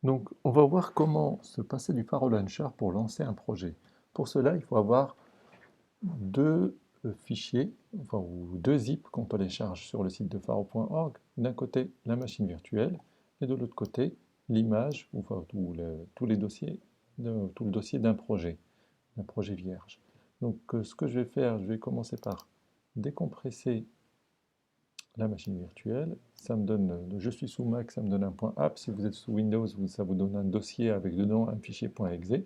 Donc, on va voir comment se passer du Faro Launcher pour lancer un projet. Pour cela, il faut avoir deux fichiers, enfin, ou deux zips qu'on télécharge sur le site de faro.org. D'un côté, la machine virtuelle, et de l'autre côté, l'image, enfin, tous les dossiers, tout le dossier d'un projet vierge. Donc, ce que je vais faire, je vais commencer par décompresser la machine virtuelle. Ça me donne, je suis sous Mac, ça me donne un .app. Si vous êtes sous Windows, ça vous donne un dossier avec dedans un fichier .exe.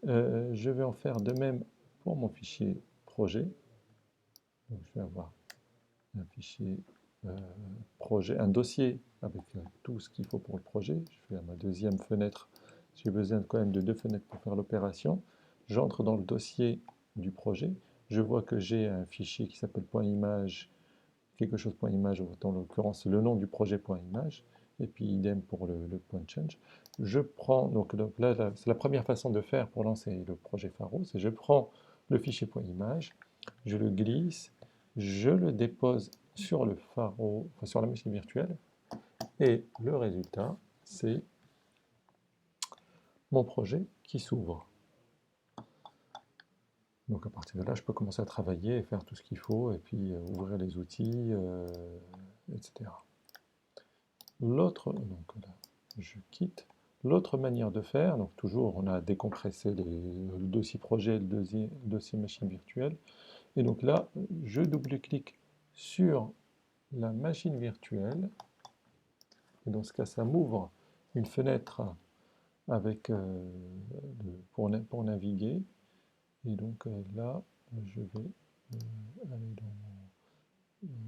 Je vais en faire de même pour mon fichier projet. Donc, je vais avoir un fichier projet, un dossier avec tout ce qu'il faut pour le projet. Je vais à ma deuxième fenêtre. J'ai besoin quand même de deux fenêtres pour faire l'opération. J'entre dans le dossier du projet. Je vois que j'ai un fichier qui s'appelle .image, quelque chose .image, dans l'occurrence le nom du projet .image, et puis idem pour le .change. Je prends, donc là c'est la première façon de faire pour lancer le projet Faro, c'est je prends le fichier .image, je le glisse, je le dépose sur le Faro, enfin sur la machine virtuelle, et le résultat, c'est mon projet qui s'ouvre. Donc à partir de là, je peux commencer à travailler et faire tout ce qu'il faut, et puis ouvrir les outils, etc. L'autre, donc là, je quitte. L'autre manière de faire, donc toujours on a décompressé le dossier projet et le dossier machine virtuelle. Et donc là, je double-clique sur la machine virtuelle. Et dans ce cas, ça m'ouvre une fenêtre avec, pour naviguer. Et donc là, je vais aller dans mon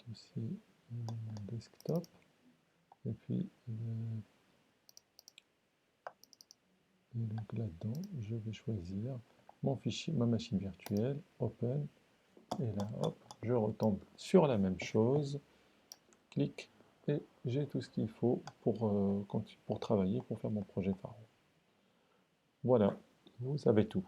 dossier, mon desktop. Et puis, et donc là-dedans, je vais choisir mon fichier, ma machine virtuelle, Open, et là, hop, je retombe sur la même chose, clic, et j'ai tout ce qu'il faut pour travailler, pour faire mon projet Faro. Voilà, vous savez tout.